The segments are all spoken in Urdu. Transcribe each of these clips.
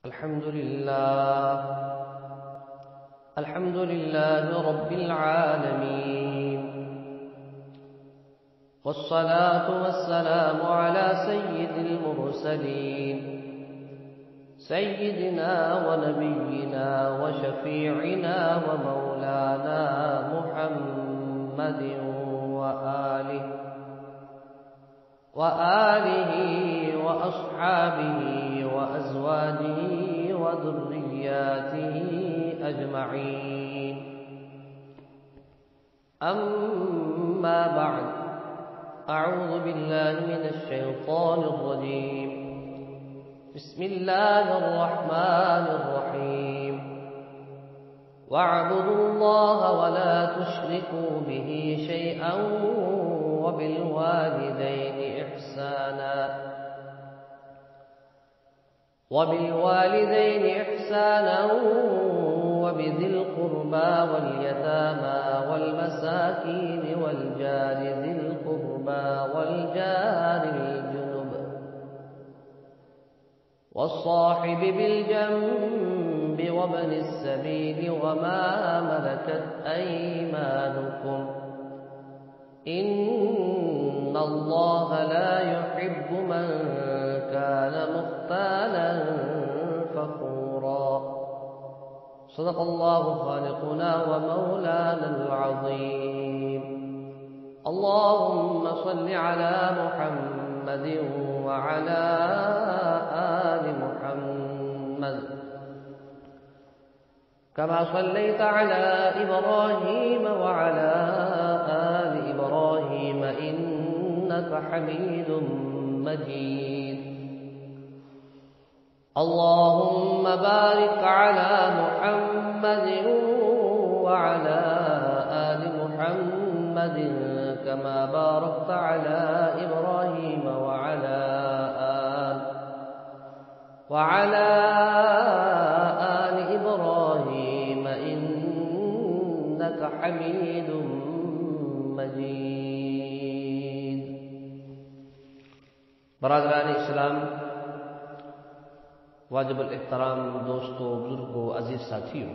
الحمد لله رب العالمين، والصلاة والسلام على سيد المرسلين، سيدنا ونبينا وشفيعنا ومولانا محمد وآله وأصحابه وأزواجه وذرياته أجمعين. أما بعد، أعوذ بالله من الشيطان الرجيم. بسم الله الرحمن الرحيم. واعبدوا الله ولا تشركوا به شيئا وبالوالدين إحسانا وبذي القربى واليتامى والمساكين والجار ذي القربى والجار الجنب والصاحب بالجنب وابن السبيل وما ملكت أيمانكم، إن الله لا يحب من كان مختالا فخورا. صدق الله خالقنا ومولانا العظيم. اللهم صل على محمد وعلى آل محمد كما صليت على إبراهيم وعلى آل إبراهيم إنك حميد مجيد. اللهم بارك على محمد وعلى آل محمد كما باركت على إبراهيم وعلى آل إبراهيم إنك حميد مجيد. برادران اسلام، واجب الاحترام دوستوں، بزرگوں، عزیز ساتھیوں،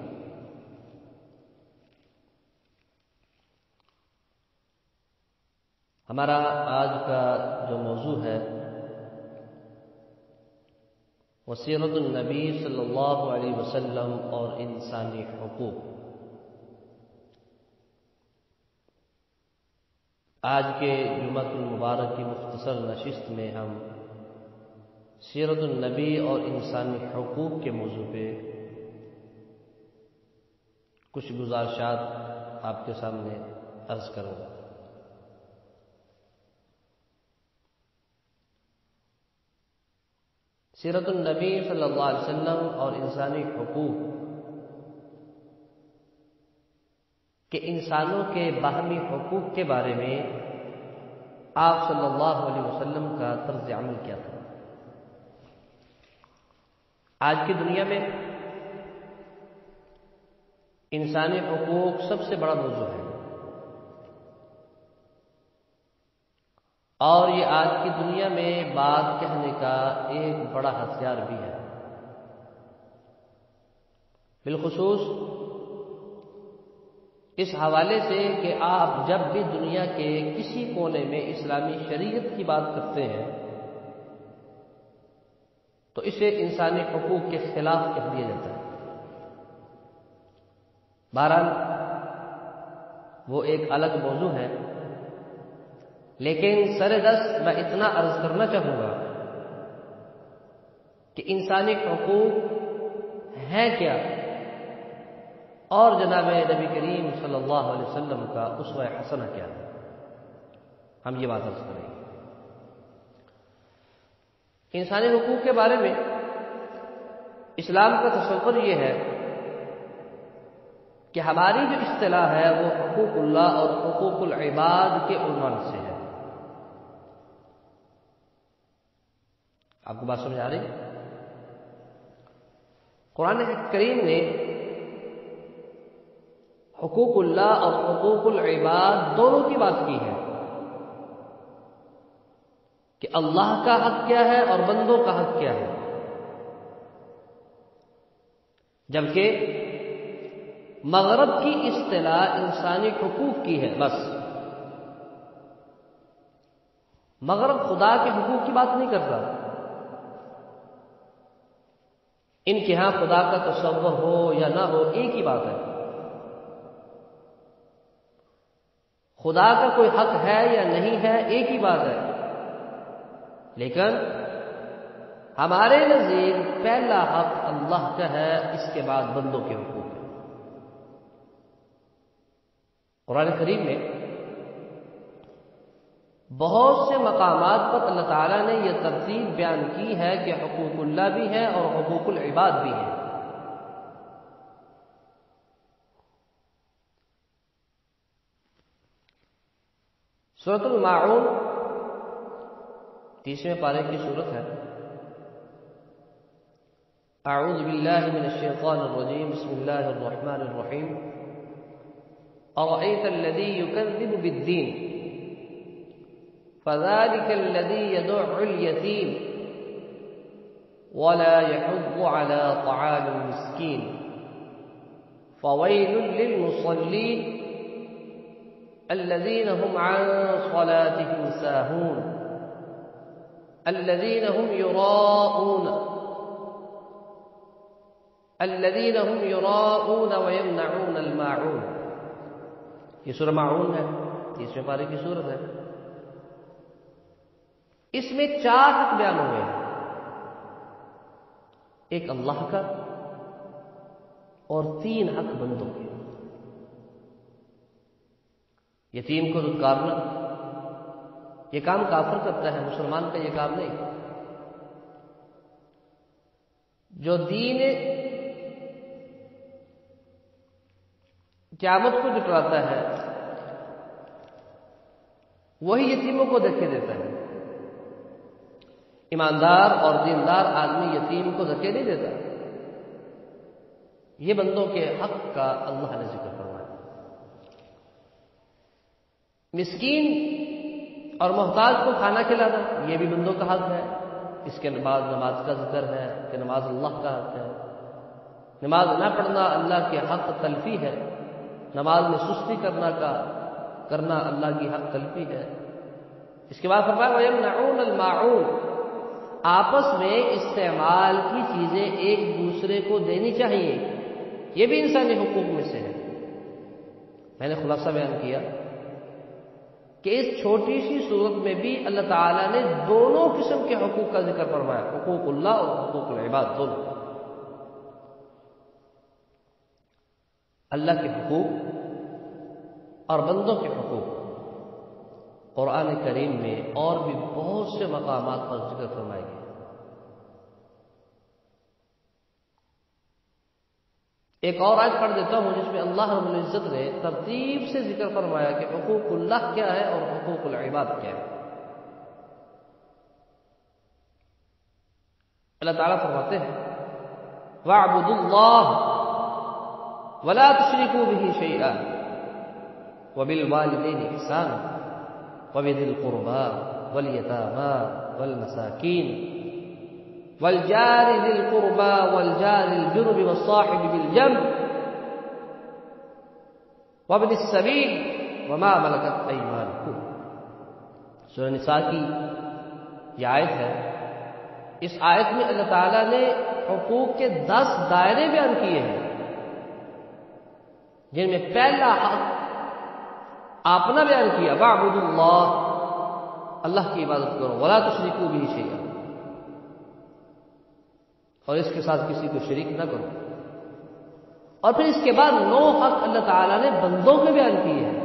ہمارا آج کا جو موضوع ہے وہ سیرت النبی صلی اللہ علیہ وسلم اور انسانی حقوق. آج کے جمعہ المبارک کی مختصر نشست میں ہم سیرت النبی اور انسانی حقوق کے موضوع پہ کچھ گزارشات آپ کے سامنے عرض کروں گا. سیرت النبی صلی اللہ علیہ وسلم اور انسانی حقوق کہ انسانوں کے باہمی حقوق کے بارے میں آپ صلی اللہ علیہ وسلم کا طرز عمل کیا تھا. آج کی دنیا میں انسانی حقوق سب سے بڑا موضوع ہے، اور یہ آج کی دنیا میں بات کہنے کا ایک بڑا ہتھیار بھی ہے. بالخصوص اس حوالے سے کہ آپ جب بھی دنیا کے کسی کونے میں اسلامی شریعت کی بات کرتے ہیں تو اسے انسانی حقوق کے خلاف کہہ دیا جاتا ہے. بہرحال وہ ایک الگ موضوع ہے، لیکن سر دست میں اتنا عرض کرنا چاہوں گا کہ انسانی حقوق ہیں کیا، اور جناب نبی کریم صلی اللہ علیہ وسلم کا اسوہ حسنہ کیا ہے. ہم یہ بات عرض کریں گے. انسانی حقوق کے بارے میں اسلام کا تصور یہ ہے کہ ہماری جو اصطلاح ہے وہ حقوق اللہ اور حقوق العباد کے عنوان سے ہے. آپ کو بات سمجھ آ رہی؟ قرآن کریم نے حقوق اللہ اور حقوق العباد دونوں کی بات کی ہے کہ اللہ کا حق کیا ہے اور بندوں کا حق کیا ہے. جبکہ مغرب کی اصطلاح انسانی حقوق کی ہے بس. مغرب خدا کے حقوق کی بات نہیں کرتا. ان کے ہاں خدا کا تصور ہو یا نہ ہو ایک ہی بات ہے. خدا کا کوئی حق ہے یا نہیں ہے ایک ہی بات ہے. لیکن ہمارے نزدیک پہلا حق اللہ کا ہے، اس کے بعد بندوں کے حقوق ہے. قرآن کریم میں بہت سے مقامات پر اللہ تعالیٰ نے یہ ترتیب بیان کی ہے کہ حقوق اللہ بھی ہے اور حقوق العباد بھی ہے. سورۃ الماعون 30ویں پارے کی سورت ہے. اعوذ باللہ من الشیطان الرجیم، بسم اللہ الرحمن الرحیم. ارأیت الذی یکذب بالدین فذلك الذي يدع اليتيم ولا يحض على طعام المسكين فويل للمصلين الذين هم عن صلاتهم ساهون الذين هم يراءون ويمنعون الماعون. یہ سورہ ماعون ہے، 30ویں پارے کی سورت ہے. اس میں 4 حق بیان ہوئے ہیں. ایک اللہ کا اور 3 حق بندوں کے. یتیم کو دھتکارنا یہ کام کافر کرتا ہے، مسلمان کا یہ کام نہیں. جو دین قیامت کو جٹلاتا ہے وہی یتیموں کو دھکے دیتا ہے. ایماندار اور دیندار آدمی یتیم کو دھکے نہیں دیتا. یہ بندوں کے حق کا اللہ نے ذکر فرمایا. مسکین اور محتاج کو کھانا کھلانا یہ بھی بندوں کا حق ہے. اس کے بعد نماز کا ذکر ہے کہ نماز اللہ کا حق ہے. نماز نہ پڑھنا اللہ کے حق تلفی ہے. نماز میں سستی کرنا اللہ کی حق تلفی ہے. اس کے بعد فرمایا وَيَمْنَعُونَ الْمَاعُونَ، آپس میں استعمال کی چیزیں ایک دوسرے کو دینی چاہیے. یہ بھی انسانی حقوق میں سے ہے. میں نے خلاصہ بیان کیا کہ اس چھوٹی سی صورت میں بھی اللہ تعالیٰ نے دونوں قسم کے حقوق کا ذکر فرمایا، حقوق اللہ اور حقوق العباد دونوں. اللہ کے حقوق اور بندوں کے حقوق قرآن کریم میں اور بھی بہت سے مقامات پر ذکر فرمائے گئے. ایک اور آیت پڑھ دیتا ہوں جس میں اللہ رب العزت نے ترتیب سے ذکر فرمایا کہ حقوق اللہ کیا ہے اور حقوق العباد کیا ہے. اللہ تعالیٰ فرماتے ہیں وَاعْبُدُوا اللَّهَ وَلَا تُشْرِكُوا بِهِ شَيْئًا وَبِالْوَالِدَيْنِ إِحْسَانًا وَبِذِي الْقُرْبَى وَالْيَتَامَى وَالْمَسَاكِينِ وَالْجَارِ ذِي الْقُرْبَى وَالْجَارِ الْجُنُبِ وَالصَّاحِبِ بِالْجَنبِ وَابْنِ السَّبِيلِ وَمَا مَلَكَتْ أَيْمَانُكُمْ. سورہ نساء کی یہ آیت ہے. اس آیت میں اللہ تعالیٰ نے حقوق کے 10 دائرے بیان کیے ہیں جن میں پہلا حق آپ نے بیان کیا وَاعْبُدُوا اللَّهَ، اللہ کی عبادت کرو، وَلَا تُشْرِكُوا بِهِ شَيْئًا، اور اس کے ساتھ کسی کو شریک نہ کرو. اور پھر اس کے بعد 9 حق اللہ تعالیٰ نے بندوں کے بیان کیے ہیں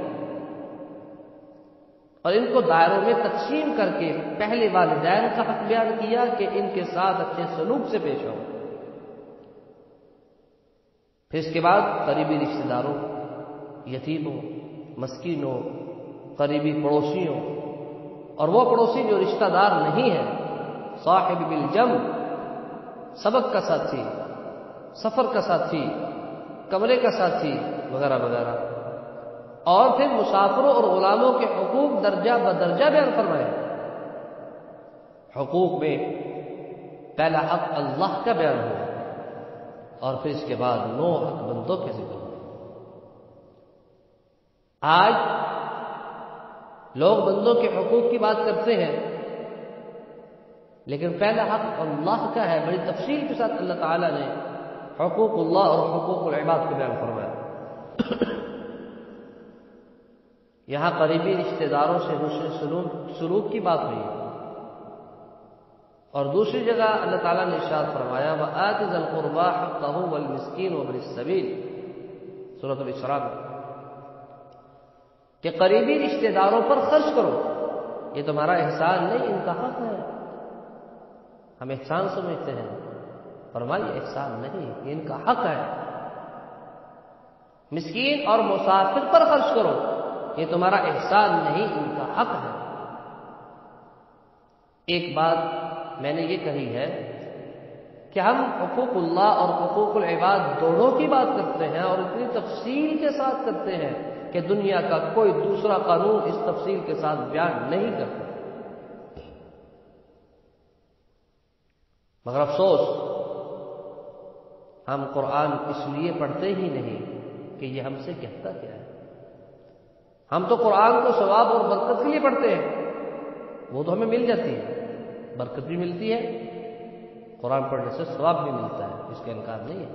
اور ان کو دائروں میں تقسیم کر کے پہلے والدین کا حق بیان کیا کہ ان کے ساتھ اچھے سلوک سے پیش آؤ. پھر اس کے بعد قریبی رشتہ داروں، یتیموں، مسکینوں، قریبی پڑوسیوں، اور وہ پڑوسی جو رشتہ دار نہیں ہے، صاحب بالجنب، سبق کا ساتھی، سفر کا ساتھی، کمرے کا ساتھی وغیرہ وغیرہ. اور پھر مسافروں اور غلاموں کے حقوق درجہ بدرجہ بیان فرمائے. حقوق میں پہلا حق اللہ کا بیان ہوا اور پھر اس کے بعد 9 حق بندوں کے ذکر ہوئے۔ آج لوگ بندوں کے حقوق کی بات کرتے ہیں، لیکن پہلا حق اللہ کا ہے۔ بڑی تفصیل کے ساتھ اللہ تعالیٰ نے حقوق اللہ اور حقوق العباد کو بیان فرمایا۔ یہاں قریبی رشتہ داروں سے حسن سلوک کی بات ہوئی، اور دوسری جگہ اللہ تعالیٰ نے ارشاد فرمایا وَآتِ ذَا الْقُرْبَىٰ حَقَّهُ وَالْمِسْكِينَ وَابْنِ السَّبِيلِ، سورۃ الاسراء میں، کہ قریبی رشتہ داروں پر خرچ کرو، یہ تمہارا احسان نہیں، ان کا حق ہے۔ ہم احسان سمجھتے ہیں، فرمائیے احسان نہیں، یہ ان کا حق ہے۔ مسکین اور مسافر پر خرچ کرو، یہ تمہارا احسان نہیں، ان کا حق ہے۔ ایک بات میں نے یہ کہی ہے کہ ہم حقوق اللہ اور حقوق العباد دونوں کی بات کرتے ہیں، اور اتنی تفصیل کے ساتھ کرتے ہیں کہ دنیا کا کوئی دوسرا قانون اس تفصیل کے ساتھ بیان نہیں کرتا۔ مگر افسوس، ہم قرآن اس لیے پڑھتے ہی نہیں کہ یہ ہم سے کہتا کیا ہے۔ ہم تو قرآن کو ثواب اور برکت کے لیے پڑھتے ہیں، وہ تو ہمیں مل جاتی ہے، برکت بھی ملتی ہے، قرآن پڑھنے سے ثواب بھی ملتا ہے، اس کا انکار نہیں ہے۔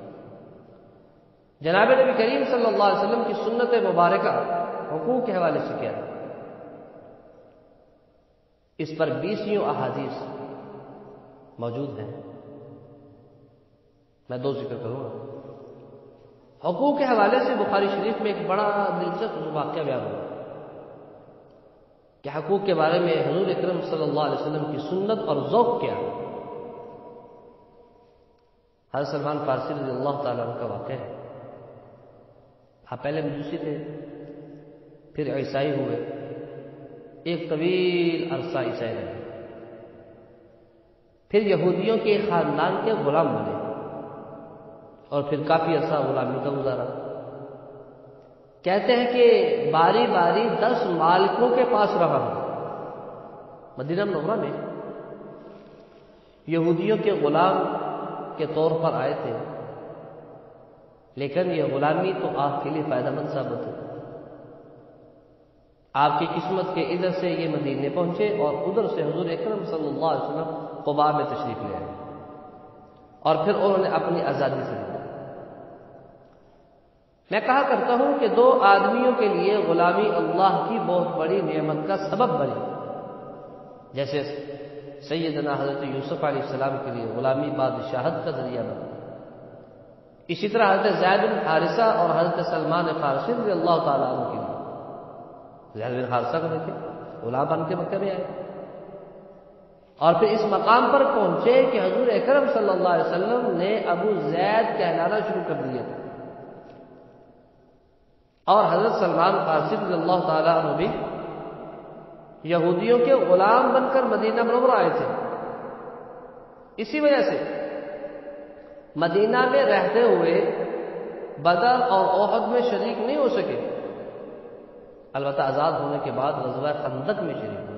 جناب نبی کریم صلی اللہ علیہ وسلم کی سنت مبارکہ حقوق کے حوالے سے کیا ہے؟ اس پر 20 احادیث موجود ہیں، میں 2 ذکر کروں گا۔ حقوق کے حوالے سے بخاری شریف میں ایک بڑا دلچسپ واقعہ بیان ہوا کہ حقوق کے بارے میں حضور اکرم صلی اللہ علیہ وسلم کی سنت اور ذوق کیا ہے۔ حضرت سلمان فارسی رضی اللہ تعالیٰ عنہ کا واقعہ ہے۔ آپ پہلے مجوسی تھے، پھر عیسائی ہوئے، ایک طویل عرصہ عیسائی رہے، پھر یہودیوں کے خاندان کے غلام بنے، اور پھر کافی عرصہ غلامی کا گزارا۔ کہتے ہیں کہ باری باری 10 مالکوں کے پاس رہا ہوں۔ مدینہ منورہ میں یہودیوں کے غلام کے طور پر آئے تھے، لیکن یہ غلامی تو آپ کے لیے فائدہ مند ثابت ہے۔ آپ کی قسمت کے ادھر سے یہ مدینے پہنچے، اور ادھر سے حضور اکرم صلی اللہ علیہ وسلم قباء میں تشریف لے آئے، اور پھر انہوں نے اپنی آزادی سے لیا۔ میں کہا کرتا ہوں کہ 2 آدمیوں کے لیے غلامی اللہ کی بہت بڑی نعمت کا سبب بنی، جیسے سیدنا حضرت یوسف علیہ السلام کے لیے غلامی بادشاہت کا ذریعہ بنا، اسی طرح حضرت زید بن حارثہ اور حضرت سلمان فارسی رضی اللہ تعالیٰ عنہ کے لیے زید بن حارثہ کو دیکھے غلام بن کے مکہ میں آئے، اور پھر اس مقام پر پہنچے کہ حضور اکرم صلی اللہ علیہ وسلم نے ابو زید کہلانا شروع کر دیا تھا، اور حضرت سلمان فارسی رضی اللہ تعالیٰ عنہ بھی یہودیوں کے غلام بن کر مدینہ منورہ آئے تھے۔ اسی وجہ سے مدینہ میں رہتے ہوئے بدر اور احد میں شریک نہیں ہو سکے، البتہ آزاد ہونے کے بعد غزوہ خندق میں شریک ہوئے۔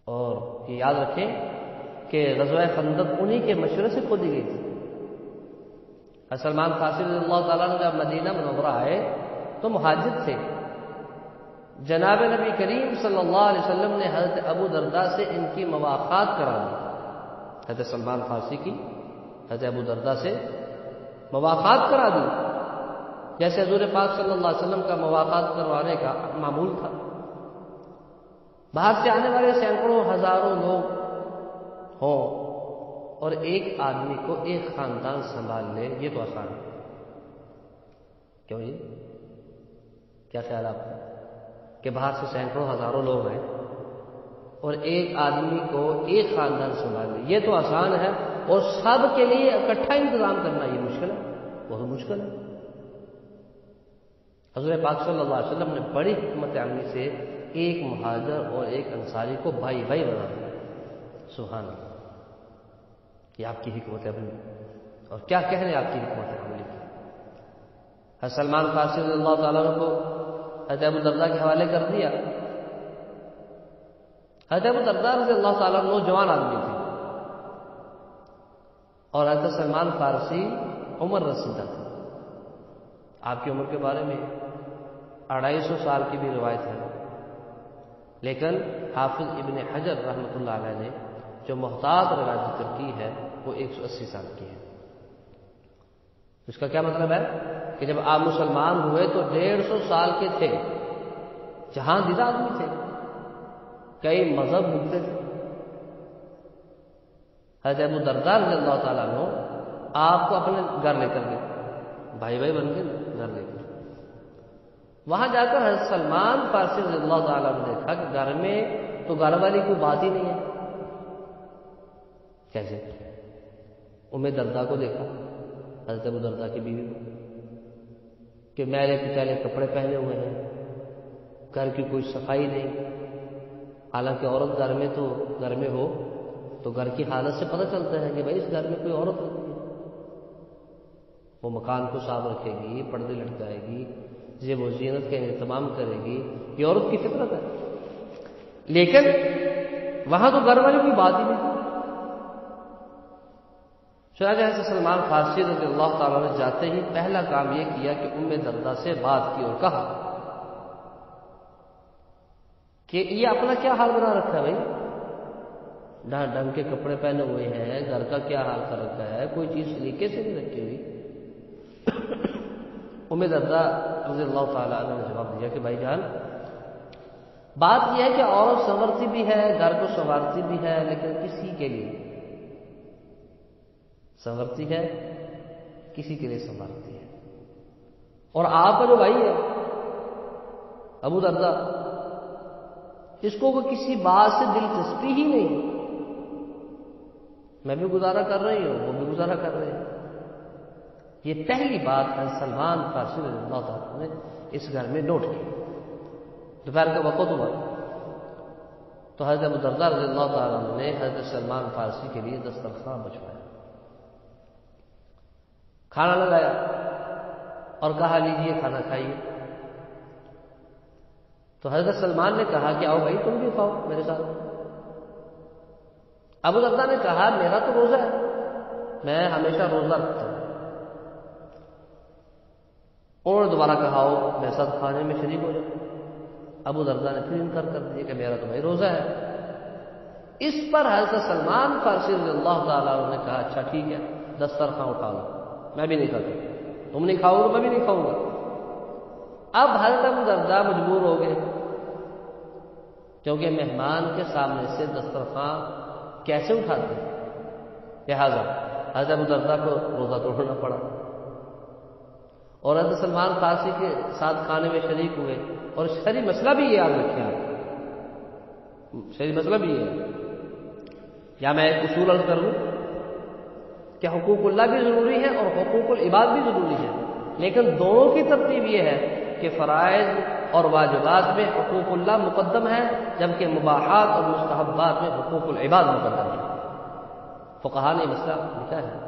اور یہ یاد رکھیں کہ غزوہ خندق انہی کے مشورے سے کھودی گئی تھی۔ سلمان فارسی رضی اللہ تعالیٰ نے جب مدینہ منورہ آئے تو مہاجر تھے۔ جناب نبی کریم صلی اللہ علیہ وسلم نے حضرت ابو درداء سے ان کی مواقعات کرا دی، حضرت سلمان فارسی کی حضرت ابو درداء سے مواقعات کرا دی، جیسے حضور پاک صلی اللہ علیہ وسلم کا مواقعات کروانے کا معمول تھا۔ باہر سے آنے والے سینکڑوں ہزاروں لوگ ہوں اور ایک آدمی کو ایک خاندان سنبھال لے، یہ تو آسان ہے کیوں؟ یہ کیا خیال آپ کا کہ باہر سے سینکڑوں ہزاروں لوگ ہیں اور ایک آدمی کو ایک خاندان سنبھال لے، یہ تو آسان ہے، اور سب کے لیے اکٹھا انتظام کرنا یہ مشکل ہے، بہت مشکل ہے۔ حضور پاک صلی اللہ علیہ وسلم نے بڑی حکمت عملی سے ایک مہاجر اور ایک انصاری کو بھائی بھائی بنا دیا۔ سبحان اللہ، یہ آپ کی حکمت عملی، اور کیا کہنے آپ کی حکمت عملی کی۔ حضرت سلمان فارسی رضی اللہ تعالیٰ عنہ کو حضرت ابو درداء کے حوالے کر دیا۔ حضرت ابو درداء رضی اللہ تعالیٰ عنہ نوجوان آدمی تھے، اور حضرت سلمان فارسی عمر رسیدہ تھے. آپ کی عمر کے بارے میں 250 سال کی بھی روایت ہے، لیکن حافظ ابن حجر رحمۃ اللہ علیہ نے جو محتاط روایت ذکر کی ہے وہ 180 سال کی ہے. اس کا کیا مطلب ہے کہ جب آپ مسلمان ہوئے تو 150 سال کے تھے، جہاں دیدہ آدمی تھے، کئی مذہب بھولتے تھے. حضرت ابو درداء رضی اللہ تعالیٰ عنہ آپ کو اپنے گھر لے کر گئے، بھائی بھائی بن کے گھر لے کر. وہاں جا کر حضرت سلمان فارسی رضی اللہ تعالیٰ نے دیکھا کہ گھر میں تو گھر والی کوئی بات ہی نہیں ہے. کیسے؟ ام درداء کو دیکھا، حضرت ابو درداء کی بیوی کو، کہ میلے کچیلے کپڑے پہنے ہوئے ہیں، گھر کی کوئی صفائی نہیں. حالانکہ عورت گھر میں ہو تو گھر کی حالت سے پتہ چلتا ہے کہ بھائی اس گھر میں کوئی عورت رہتی ہے. وہ مکان کو صاف رکھے گی، پردے لٹکائے گی، زیب و زینت کا اہتمام کرے گی، یہ عورت کی فطرت ہے. لیکن وہاں تو گھر والی کوئی بات ہی نہیں تھی. چنانچہ حضرت سلمان فارسی رضی اللہ تعالیٰ نے جاتے ہی پہلا کام یہ کیا کہ ام درداء سے بات کی اور کہا کہ یہ اپنا کیا حال بنا رکھا ہے بھائی، ڈھنگ کے کپڑے پہنے ہوئے ہیں، گھر کا کیا حال کر رکھا ہے، کوئی چیز سلیقے سے نہیں رکھی ہوئی. ام درداء رضی اللہ تعالیٰ عنہ نے جواب دیا کہ بھائی جان، بات یہ ہے کہ عورت سنورتی بھی ہے، گھر کو سنوارتی بھی ہے، لیکن کسی کے لیے سنورتی ہے، کسی کے لیے سنوارتی ہے. اور آپ کا جو بھائی ہے ابو درداء، اس کو کسی بات سے دلچسپی ہی نہیں. میں بھی گزارا کر رہی ہوں، وہ بھی گزارا کر رہے ہیں. یہ پہلی بات حضرت سلمان فارسی رضی اللہ تعالیٰ نے اس گھر میں نوٹ کی. دوپہر کا وقت ہوا تو حضرت ابو درداء رضی اللہ تعالیٰ نے حضرت سلمان فارسی کے لیے دسترخوان بچھوایا، کھانا لگایا اور کہا لیجیے کھانا کھائیے. تو حضرت سلمان نے کہا کہ آؤ بھائی تم بھی کھاؤ میرے ساتھ. ابو درداء نے کہا میرا تو روزہ ہے، میں ہمیشہ روزہ رکھتا ہوں. انہوں نے دوبارہ کہا آؤ میرے ساتھ کھانے میں شریک ہو جاؤ. ابو درداء نے پھر انکار کر دیا کہ میرا تو بھائی روزہ ہے. اس پر حضرت سلمان فارسی رضی اللہ تعالیٰ عنہ نے کہا اچھا ٹھیک ہے، دسترخوان اٹھا لو، میں بھی نہیں کھاتا، تم نہیں کھاؤ گے میں بھی نہیں کھاؤں گا. اب حضرت ابو درداء مجبور ہو گئے، کیونکہ مہمان کے سامنے سے دسترخوان کیسے اٹھاتے ہیں. لہذا حضرت ابو درداء کو روزہ توڑنا پڑا اور حضرت سلمان فارسی کے ساتھ کھانے میں شریک ہوئے. اور شرعی مسئلہ بھی یہ یاد رکھیں آپ، شرعی مسئلہ بھی یہ ہے. یا میں ایک اصول عرض کر لوں کہ حقوق اللہ بھی ضروری ہے اور حقوق العباد بھی ضروری ہے، لیکن دونوں کی ترتیب یہ ہے کہ فرائض اور واجبات میں حقوق اللہ مقدم ہے، جبکہ مباحات اور مستحبات میں حقوق العباد مقدم ہے. فقہا نے مسئلہ لکھا ہے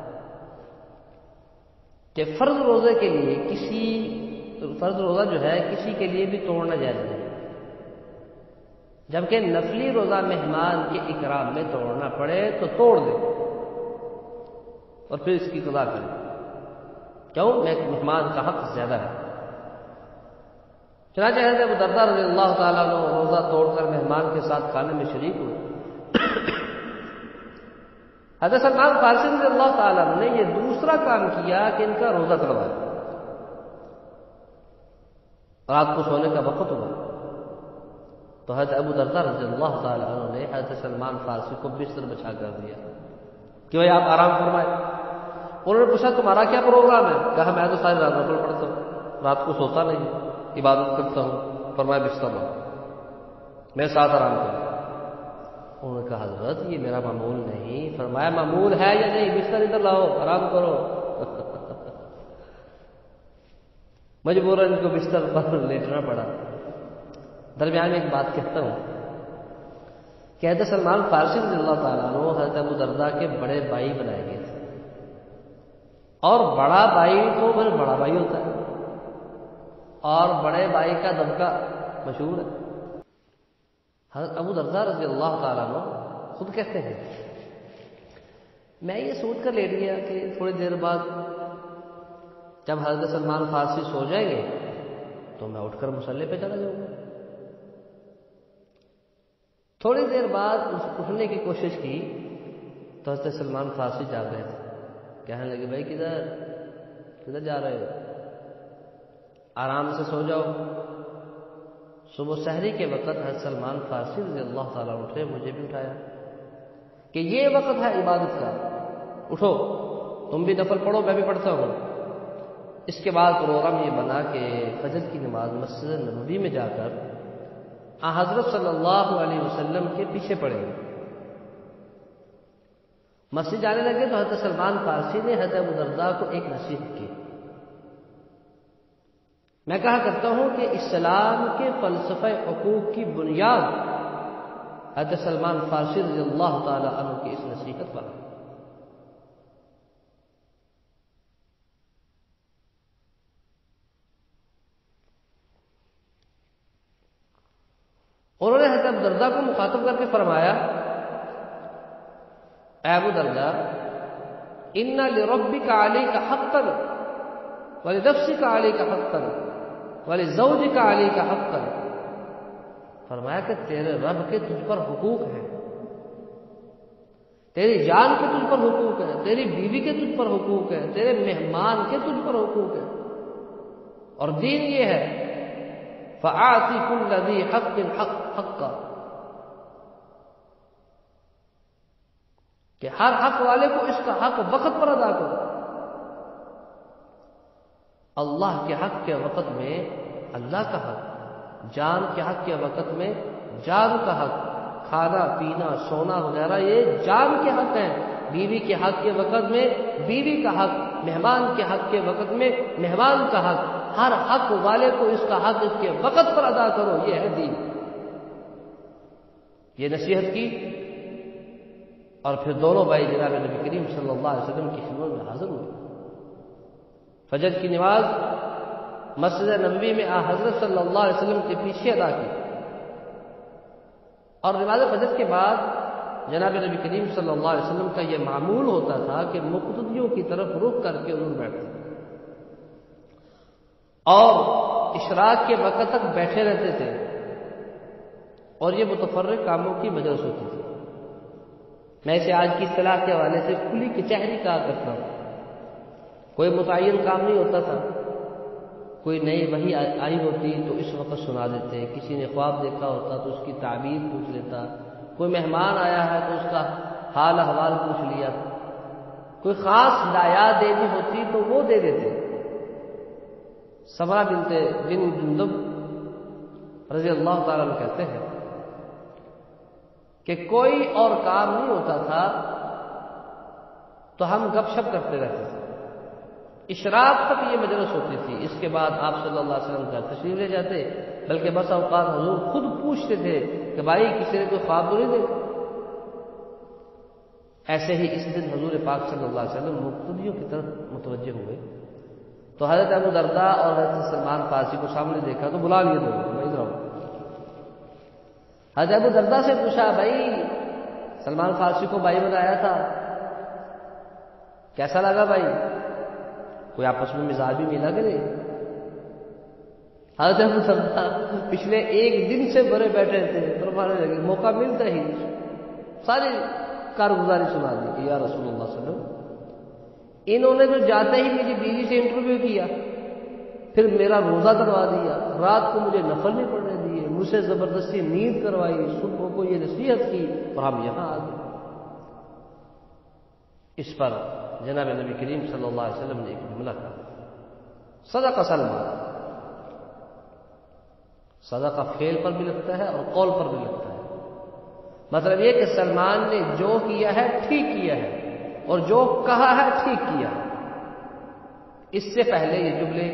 کہ فرض روزے کے لیے فرض روزہ جو ہے کسی کے لیے بھی توڑنا جائز نہیں، جبکہ نفلی روزہ مہمان کے اکرام میں توڑنا پڑے تو توڑ دے اور پھر اس کی قضا کرے. کیوں؟ مہمان کا حق زیادہ ہے. چنانچہ حضرت ابو درداء رضی اللہ تعالیٰ عنہ روزہ توڑ کر مہمان کے ساتھ کھانے میں شریک ہوئے. حضرت سلمان فارسی رضی اللہ تعالیٰ عنہ نے یہ دوسرا کام کیا کہ ان کا روزہ کروایا. رات کو سونے کا وقت ہوا تو حضرت ابو درداء رضی اللہ تعالیٰ عنہ نے حضرت سلمان فارسی کو بستر بچھا کر دیا کہ بھائی آپ آرام فرمائیں. انہوں نے پوچھا تمہارا کیا پروگرام ہے؟ کہا میں تو ساری رات نفل پڑھتا ہوں، رات کو سوتا نہیں، عبادت کرتا ہوں. فرمایا بستر لاؤ، میں ساتھ آرام کروں. انہوں نے کہا حضرت یہ میرا معمول نہیں. فرمایا معمول ہے یا نہیں؟ بستر ادھر لاؤ، آرام کرو. مجبوراً ان کو بستر پر لیٹنا پڑا. درمیان میں ایک بات کہتا ہوں کہ حضرت سلمان فارسی رضی اللہ تعالیٰ عنہ حضرت ابو درداء کے بڑے بھائی بنائے گئے تھے، اور بڑا بھائی تو پھر بڑا بھائی ہوتا ہے، اور بڑے بھائی کا دبکا مشہور ہے. حضرت ابو درداء رضی اللہ تعالیٰ عنہ خود کہتے ہیں میں یہ سوچ کر لیٹ گیا کہ تھوڑی دیر بعد جب حضرت سلمان فارسی سو جائیں گے تو میں اٹھ کر مصلی پہ چلا جاؤں گا۔ تھوڑی دیر بعد اٹھنے کی کوشش کی تو حضرت سلمان فارسی جاگ رہے تھے، کہنے لگے بھائی کدھر جا رہے ہو، آرام سے سو جاؤ۔ صبح سحری کے وقت حضرت سلمان فارسی رضی اللہ تعالیٰ اٹھے، مجھے بھی اٹھایا کہ یہ وقت ہے عبادت کا، اٹھو تم بھی نفل پڑھو، میں بھی پڑھتا ہوں۔ اس کے بعد پروگرام یہ بنا کہ فجر کی نماز مسجد نبوی میں جا کر حضرت صلی اللہ علیہ وسلم کے پیچھے پڑے۔ مسجد جانے لگے تو حضرت سلمان فارسی نے حضرت ابو درداء کو ایک نصیحت کی۔ میں کہا کرتا ہوں کہ اسلام کے فلسفہ حقوق کی بنیاد حضرت سلمان فارسی رضی اللہ تعالی عنہ کی اس نصیحت پر ہے۔ انہوں نے حضرت ابو درداء کو مخاطب کر کے فرمایا، اے ابو درداء، ان لربک علیک حقا ولنفسک علیک حقا ولزوجک علیک حقا، فرمایا کہ تیرے رب کے تجھ پر حقوق ہیں، تیری جان کے تجھ پر حقوق ہے، تیری بیوی کے تجھ پر حقوق ہے، تیرے مہمان کے تجھ پر حقوق ہے، اور دین یہ ہے فَآتِ كُلَّ ذِي حَقٍّ حَقًّا، کہ ہر حق والے کو اس کا حق وقت پر ادا کرو۔ اللہ کے حق کے وقت میں اللہ کا حق، جان کے حق کے وقت میں جان کا حق، کھانا پینا سونا وغیرہ یہ جان کے حق ہیں، بیوی کے حق کے وقت میں بیوی کا حق، مہمان کے حق کے وقت میں مہمان کا حق، ہر حق والے کو اس کا حق اس کے وقت پر ادا کرو، یہ ہے دین۔ یہ نصیحت کی اور پھر دونوں بھائی جناب نبی کریم صلی اللہ علیہ وسلم کی خدمت میں حاضر ہوئے۔ فجر کی نماز مسجد نبوی میں حضرت صلی اللہ علیہ وسلم کے پیچھے ادا کی، اور نماز فجر کے بعد جناب نبی کریم صلی اللہ علیہ وسلم کا یہ معمول ہوتا تھا کہ مقتدیوں کی طرف رخ کر کے حضور بیٹھتے اور اشراق کے وقت تک بیٹھے رہتے تھے، اور یہ متفرق کاموں کی مجلس ہوتی تھی۔ میں اسے آج کی اصطلاح کے حوالے سے کھلی کچہری کہا کرتا ہوں۔ کوئی متعین کام نہیں ہوتا تھا، کوئی نئی وحی آئی ہوتی تو اس وقت سنا دیتے، کسی نے خواب دیکھا ہوتا تو اس کی تعبیر پوچھ لیتا، کوئی مہمان آیا ہے تو اس کا حال احوال پوچھ لیا، کوئی خاص ہدایات دینی ہوتی تو وہ دے دیتے۔ سمرہ بن جندب رضی اللہ تعالیٰ عنہ کہتے ہیں کہ کوئی اور کام نہیں ہوتا تھا تو ہم گپ شپ کرتے رہتے تھے، اشراق تک یہ مجلس ہوتی تھی، اس کے بعد آپ صلی اللہ علیہ وسلم کا تشریف لے جاتے، بلکہ بس اوقات حضور خود پوچھتے تھے کہ بھائی کسی نے کوئی خواب تو نہیں دیکھا۔ ایسے ہی اس دن حضور پاک صلی اللہ علیہ وسلم مقتدیوں کی طرف متوجہ ہوئے تو حضرت ابو درداء اور حضرت سلمان فارسی کو سامنے دیکھا تو بلا لیے دونوں، میں ادھر آؤں۔ حضرت ابو درداء سے پوچھا، بھائی سلمان فارسی کو بھائی بنایا تھا، کیسا لگا بھائی؟ کوئی آپس میں مزاج بھی ملا کرے؟ حضرت ابو درداء پچھلے ایک دن سے بڑے بیٹھے تھے، فرمانے لگے موقع ملتا ہی ساری کارگزاری سنا دی کہ یا رسول اللہ صلی اللہ علیہ وسلم، انہوں نے تو جاتے ہی میری بیوی سے انٹرویو کیا، پھر میرا روزہ کروا دیا، رات کو مجھے نفل نہیں پڑھنے دیے، مجھ سے زبردستی نیند کروائی، صبح کو یہ نصیحت کی اور ہم یہاں آ گئے۔ اس پر جناب نبی کریم صلی اللہ علیہ وسلم نے ایک جملہ کہا، صدق سلمان۔ صدقہ فعل پر بھی لگتا ہے اور قول پر بھی لگتا ہے، مطلب یہ کہ سلمان نے جو کیا ہے ٹھیک کیا ہے اور جو کہا ہے ٹھیک کیا ہے۔ اس سے پہلے یہ جملے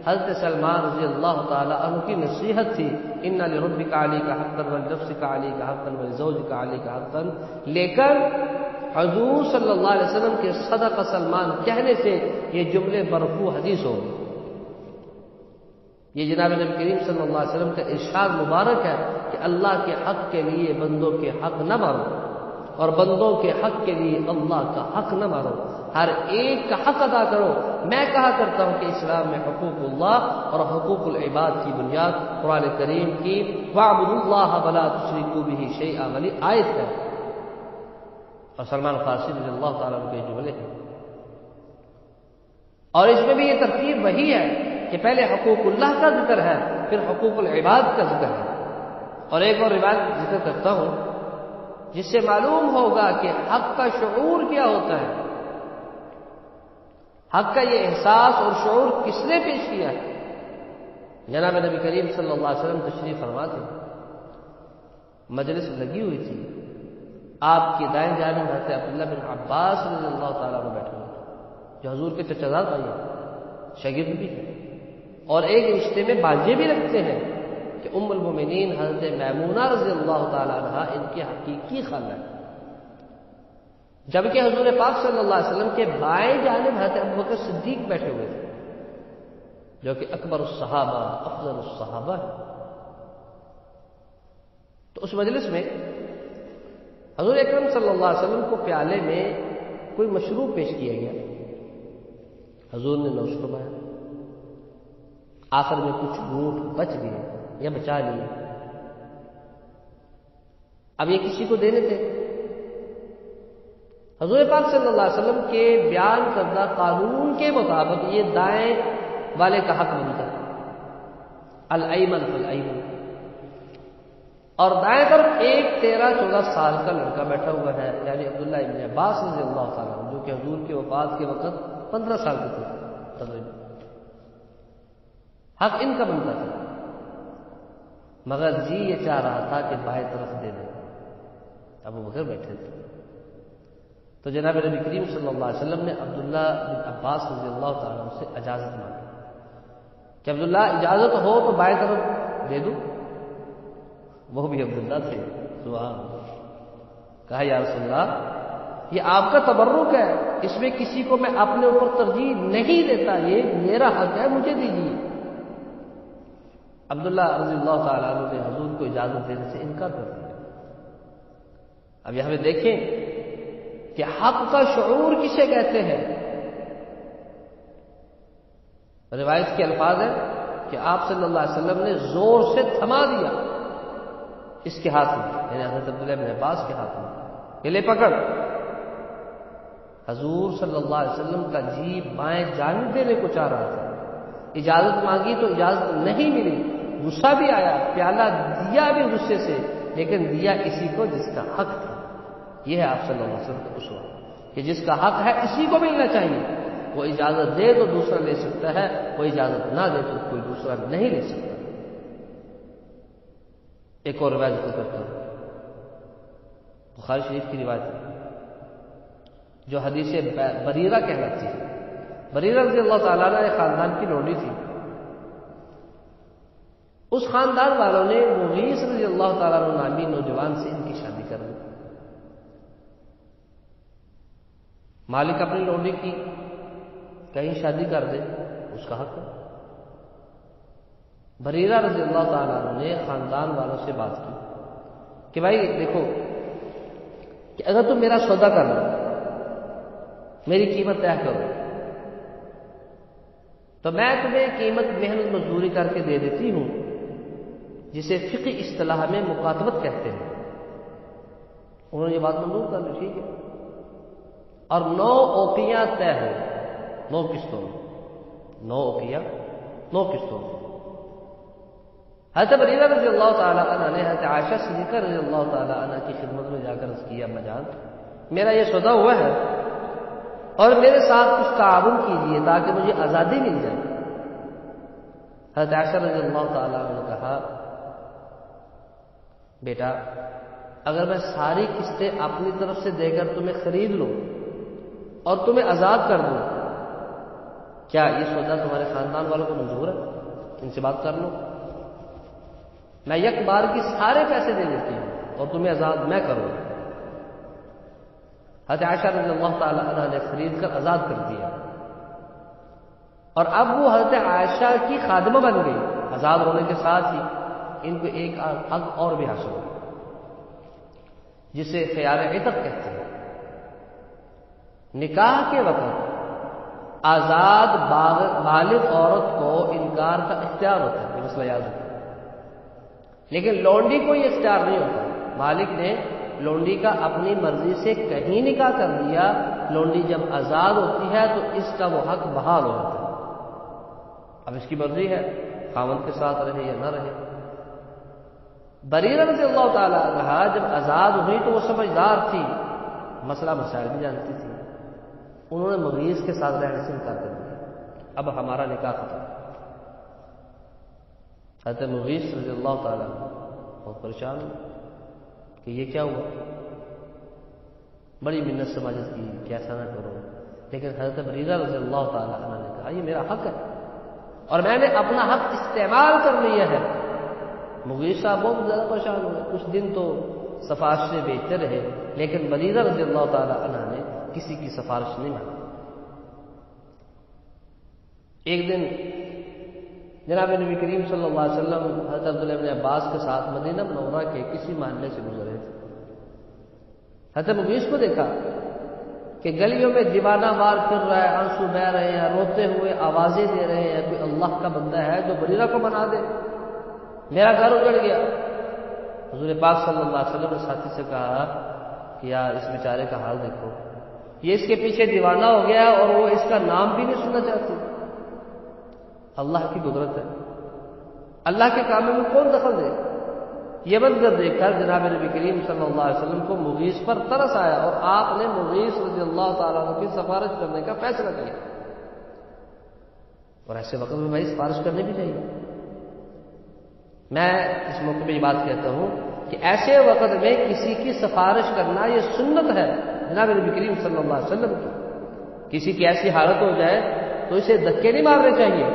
حضرت سلمان رضی اللہ تعالی عنہ کی نصیحت تھی، ان لربک علیک حقا ولنفسک علیک حقا ولزوجک علیک حقا، لیکن حضور صلی اللہ علیہ وسلم کے صدق سلمان کہنے سے یہ جملے مرفوع حدیث ہو گئے۔ یہ جناب نبی کریم صلی اللہ علیہ وسلم کا ارشاد مبارک ہے کہ اللہ کے حق کے لیے بندوں کے حق نہ مارو، اور بندوں کے حق کے لیے اللہ کا حق نہ مارو، ہر ایک کا حق ادا کرو۔ میں کہا کرتا ہوں کہ اسلام میں حقوق اللہ اور حقوق العباد کی بنیاد قرآن کریم کی وَاعْبُدُوا اللَّهَ وَلَا تُشْرِكُوا بِهِ شَيْئًا والی آیت ہے، اور سلمان فارسی رضی اللہ تعالیٰ عنہ کے جملے ہیں، اور اس میں بھی یہ ترتیب وہی ہے کہ پہلے حقوق اللہ کا ذکر ہے، پھر حقوق العباد کا ذکر ہے۔ اور ایک اور روایت ذکر کرتا ہوں جس سے معلوم ہوگا کہ حق کا شعور کیا ہوتا ہے، حق کا یہ احساس اور شعور کس نے پیش کیا ہے۔ جناب نبی کریم صلی اللہ علیہ وسلم تشریف فرما تھے، مجلس لگی ہوئی تھی، آپ کی دائیں جانب حضرت عبداللہ بن عباس رضی اللہ تعالیٰ عنہ بیٹھے ہوئے جو حضور کے چچا زاد بھائی ہیں، شاگرد بھی ہیں، اور ایک رشتے میں بانجے بھی رکھتے ہیں کہ ام المومنین حضرت میمونہ رضی اللہ تعالیٰ عنہ ان کی حقیقی خالہ ہے، جبکہ حضور پاک صلی اللہ علیہ وسلم کے بائیں جانب حضرت ابوبکر صدیق بیٹھے ہوئے تھے جو کہ اکبر الصحابہ افضل الصحابہ ہے۔ تو اس مجلس میں حضور اکرم صلی اللہ علیہ وسلم کو پیالے میں کوئی مشروب پیش کیا گیا، حضور نے نوش فرمایا، آخر میں کچھ گھونٹ بچ گئے یا بچا لیے، اب یہ کسی کو دینے تھے۔ حضور پاک صلی اللہ علیہ وسلم کے بیان کردہ قانون کے مطابق یہ دائیں والے کا حق بنتا ہے، الایمن فالایمن، اور دائیں طرف ایک 13-14 سال کا لڑکا بیٹھا ہوا ہے، یعنی عبداللہ ابن عباس رضی اللہ تعالیٰ عنہ، جو کہ حضور کے وفات کے وقت 15 سال کے تھے تقریباً۔ حق ان کا بنتا تھا، مگر جی یہ چاہ رہا تھا کہ بائیں طرف دے دیں، ابو بکر بیٹھے تھے۔ تو جناب نبی کریم صلی اللہ علیہ وسلم نے عبداللہ بن عباس رضی اللہ تعالیٰ عنہ سے اجازت مانگی کہ عبداللہ اجازت ہو تو بائیں طرف دے دوں، وہ بھی عبداللہ تھے، سبحان اللہ۔ کہا یا رسول اللہ یہ آپ کا تبرک ہے، اس میں کسی کو میں اپنے اوپر ترجیح نہیں دیتا، یہ میرا حق ہے، مجھے دیجیے۔ عبداللہ رضی اللہ تعالیٰ عنہ نے حضور کو اجازت دینے سے انکار کر دیا۔ اب یہاں پہ دیکھیں کہ حق کا شعور کسے کہتے ہیں۔ روایت کے الفاظ ہیں کہ آپ صلی اللہ علیہ وسلم نے زور سے تھما دیا اس کے ہاتھ میں، یعنی حضرت عبداللہ بن عباس کے ہاتھ میں، کہ لے پکڑ۔ حضور صلی اللہ علیہ وسلم کا جی بائیں جانب دینے کو چاہ رہا تھا، اجازت مانگی تو اجازت نہیں ملی، غصہ بھی آیا، پیالہ دیا بھی غصے سے، لیکن دیا اسی کو جس کا حق تھا۔ یہ ہے آپ صلی اللہ علیہ وسلم کا اسوہ کہ جس کا حق ہے اسی کو ملنا چاہیے، وہ اجازت دے تو دوسرا لے سکتا ہے، وہ اجازت نہ دے تو کوئی دوسرا نہیں لے سکتا۔ ایک اور روایت ذکر کرتا ہوں، بخاری شریف کی روایت ہے جو حدیث بریرہ کہلاتی ہے۔ بریرہ رضی اللہ تعالیٰ عنہ ایک خاندان کی لونڈی تھی، اس خاندان والوں نے مغیث رضی اللہ تعالیٰ عنہ نامی نوجوان سے ان کی شادی کر دی۔ مالک اپنی لونڈی کی کہیں شادی کر دے اس کا حق ہے۔ بریرہ رضی اللہ تعالیٰ عنہ نے خاندان والوں سے بات کی کہ بھائی دیکھو کہ اگر تم میرا سودا کر لو، میری قیمت طے کرو، تو میں تمہیں قیمت محنت مزدوری کر کے دے دیتی ہوں، جسے فقہی اصطلاح میں مکاتبت کہتے ہیں۔ انہوں نے یہ بات منظور کر لی، ٹھیک ہے، اور 9 اوقیاں طے ہو، 9 قسطوں میں، 9 اوقیاں 9 قسطوں میں۔ حضرت بریرہ رضی اللہ تعالیٰ عنہ نے حضرت عائشہ صدیقہ رضی اللہ تعالیٰ عنہ کی خدمت میں جا کر عرض کیا، اما جان میرا یہ سودا ہوا ہے اور میرے ساتھ کچھ تعاون کیجیے تاکہ مجھے آزادی مل جائے۔ حضرت عائشہ رضی اللہ تعالیٰ عنہ نے کہا، بیٹا اگر میں ساری قسطیں اپنی طرف سے دے کر تمہیں خرید لوں اور تمہیں آزاد کر دوں، کیا یہ سودا تمہارے خاندان والوں کو منظور ہے؟ ان سے بات کر لو، میں یک بار کی سارے پیسے دے دیتی ہوں اور تمہیں آزاد میں کروں۔ حضرت عائشہ رضی اللہ تعالی عنہ نے خرید کر آزاد کر دیا، اور اب وہ حضرت عائشہ کی خادمہ بن گئی۔ آزاد ہونے کے ساتھ ہی ان کو ایک حق اور بھی حاصل ہو۔ جسے خیار عتق کہتے ہیں۔ نکاح کے وقت آزاد بالغ عورت کو انکار کا اختیار ہوتا ہے، یہ مسئلہ یاد رکھیں، لیکن لونڈی کو یہ اختیار نہیں ہوتا۔ مالک نے لونڈی کا اپنی مرضی سے کہیں نکاح کر دیا، لونڈی جب آزاد ہوتی ہے تو اس کا وہ حق بحال ہو جاتا ہے۔ اب اس کی مرضی ہے خاوند کے ساتھ رہے یا نہ رہے۔ بریرہ رضی اللہ تعالی عنہا جب آزاد ہوئی تو وہ سمجھدار تھی، مسئلہ مسائل بھی جانتی تھی، انہوں نے مغیث کے ساتھ رہنے سے انکار کر دیا۔ اب ہمارا نکاح ختم۔ حضرت مغیث رضی اللہ تعالی عنہ بہت پریشان ہوئے کہ یہ کیا ہوا، بڑی منت سماجت کی کہ ایسا نہ کرو، لیکن حضرت بریرہ رضی اللہ تعالی عنہ نے کہا یہ میرا حق ہے اور میں نے اپنا حق استعمال کر لیا ہے۔ مغیث صاحب بہت زیادہ پریشان ہوئے، کچھ دن تو سفارشیں بیچتے رہے، لیکن بریرہ رضی اللہ تعالی عنہ نے کسی کی سفارش نہیں مانی۔ ایک دن جناب نبی کریم صلی اللہ علیہ وسلم حضرت عبداللہ بن عباس کے ساتھ مدینہ منورہ کے کسی محلے سے گزرے تھے۔ حضرت مغیث کو دیکھا کہ گلیوں میں دیوانہ وار پھر رہا ہے، آنسو بہہ رہے ہیں، روتے ہوئے آوازیں دے رہے ہیں، کوئی اللہ کا بندہ ہے جو بریرہ کو بنا دے، میرا گھر اجڑ گیا۔ حضور پاک صلی اللہ علیہ وسلم نے ساتھی سے کہا کہ یار اس بیچارے کا حال دیکھو، یہ اس کے پیچھے دیوانہ ہو گیا اور وہ اس کا نام بھی نہیں سننا چاہتی۔ اللہ کی قدرت ہے، اللہ کے کاموں میں کون دخل دے؟ یہ منظر دیکھ کر جناب نبی کریم صلی اللہ علیہ وسلم کو مغیث پر ترس آیا اور آپ نے مغیث رضی اللہ تعالیٰ عنہ کی سفارش کرنے کا فیصلہ کیا۔ اور ایسے وقت میں بھائی سفارش کرنی بھی چاہیے۔ میں اس موقع پہ یہ بات کہتا ہوں کہ ایسے وقت میں کسی کی سفارش کرنا یہ سنت ہے جناب نبی کریم صلی اللہ علیہ وسلم کی۔ کسی کی ایسی حالت ہو جائے تو اسے دھکے نہیں مارنے چاہیے،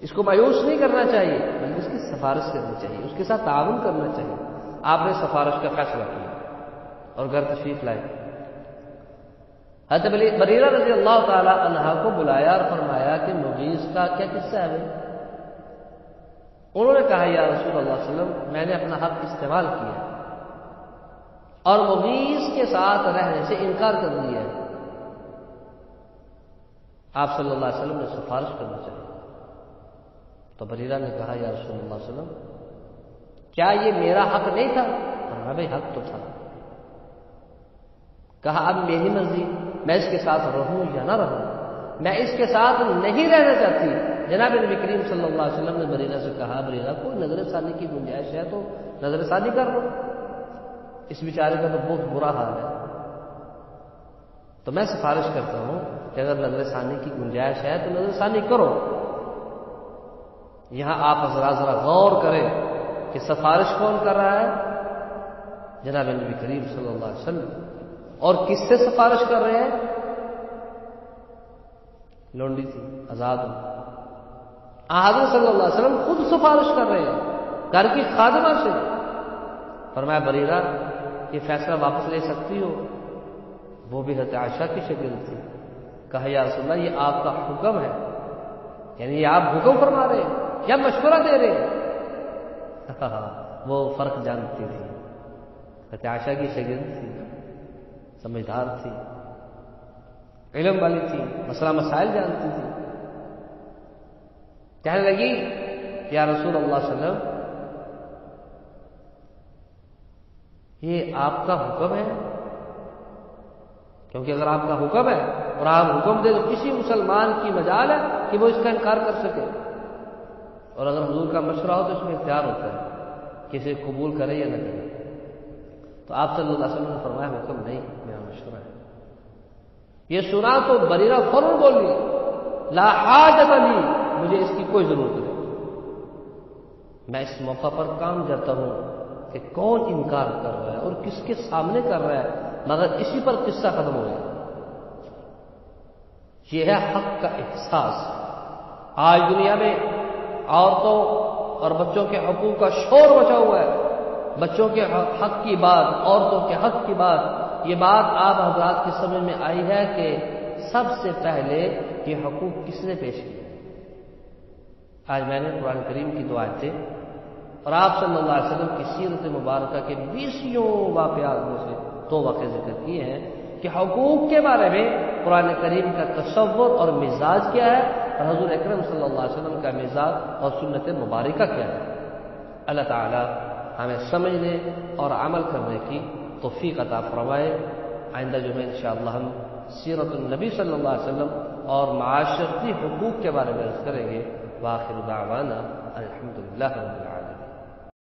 اس کو مایوس نہیں کرنا چاہیے، بلکہ اس کی سفارش کرنی چاہیے، اس کے ساتھ تعاون کرنا چاہیے۔ آپ نے سفارش کا فیصلہ کیا اور گھر تشریف لائے۔ حضرت بریرہ رضی اللہ تعالی عنہ کو بلایا اور فرمایا کہ مغیث کا کیا قصہ ہے؟ انہوں نے کہا یا رسول اللہ صلی اللہ علیہ وسلم میں نے اپنا حق استعمال کیا اور مغیث کے ساتھ رہنے سے انکار کر دیا ہے، آپ صلی اللہ علیہ وسلم نے سفارش کرنا چاہیے۔ تو بریرہ نے کہا یا رسول اللہ صلی اللہ علیہ وسلم کیا یہ میرا حق نہیں تھا؟ فرمایا بھائی حق تو تھا۔ کہا اب میری مرضی، میں اس کے ساتھ رہوں یا نہ رہوں، میں اس کے ساتھ نہیں رہنا چاہتی۔ جناب نبی کریم صلی اللہ علیہ وسلم نے بریرہ سے کہا بریرہ کوئی نظر ثانی کی گنجائش ہے تو نظر ثانی کر لو، اس بیچارے کا تو بہت برا حال ہے، تو میں سفارش کرتا ہوں کہ اگر نظر ثانی کی گنجائش ہے تو نظر ثانی کرو۔ یہاں آپ حضرات ذرا غور کریں کہ سفارش کون کر رہا ہے؟ جناب نبی کریم صلی اللہ علیہ وسلم۔ اور کس سے سفارش کر رہے ہیں؟ لونڈی تھی، آزاد ہو۔ حضرت صلی اللہ علیہ وسلم خود سفارش کر رہے ہیں گھر کی خادمہ سے۔ فرمایا بریرہ یہ فیصلہ واپس لے سکتی ہو؟ وہ بھی حضرت عائشہ کی شکل تھی۔ کہا یا رسول اللہ یہ آپ کا حکم ہے، یعنی یہ آپ حکم فرما رہے ہیں یا مشورہ دے رہے ہیں؟ وہ فرق جانتی تھی، حضرت عائشہ کی شکل تھی، سمجھدار تھی، علم والی تھی، مسئلہ مسائل جانتی تھی۔ کہنے لگی یا رسول اللہ صلی اللہ علیہ وسلم یہ آپ کا حکم ہے، کیونکہ اگر آپ کا حکم ہے اور آپ حکم دے تو کسی مسلمان کی مجال ہے کہ وہ اس کا انکار کر سکے، اور اگر حضور کا مشورہ ہو تو اس میں اختیار ہوتا ہے کہ اسے قبول کرے یا نہ کرے۔ تو آپ صلی اللہ علیہ وسلم نے فرمایا حکم نہیں، میرا مشورہ ہے۔ یہ سنا تو بریرہ فوراً بولی لا حاجت لی، مجھے اس کی کوئی ضرورت نہیں۔ میں اس موقع پر کام جاتا ہوں کہ کون انکار کر رہا ہے اور کس کے سامنے کر رہا ہے، مگر اسی پر قصہ ختم ہو گیا۔ یہ ہے حق کا احساس۔ آج دنیا میں عورتوں اور بچوں کے حقوق کا شور مچا ہوا ہے، بچوں کے حق کی بات، عورتوں کے حق کی بات، یہ بات آپ حضرات کی سمجھ میں آئی ہے کہ سب سے پہلے یہ حقوق کس نے پیش کیے؟ آج میں نے قرآن کریم کی دو آیتیں اور آپ صلی اللہ علیہ وسلم کی سیرت مبارکہ کے 20 واقعات میں سے 2 واقعے ذکر کیے ہیں کہ حقوق کے بارے میں قرآن کریم کا تصور اور مزاج کیا ہے اور حضور اکرم صلی اللہ علیہ وسلم کا مزاج اور سنت مبارکہ کیا ہے۔ اللہ تعالی ہمیں سمجھنے اور عمل کرنے کی توفیق عطا فرمائے۔ آئندہ جمعہ انشاءاللہ ہم سیرت النبی صلی اللہ علیہ وسلم اور معاشرتی حقوق کے بارے میں عرض کریں گے۔ وآخر دعوانا الحمدللہ رب العالمین۔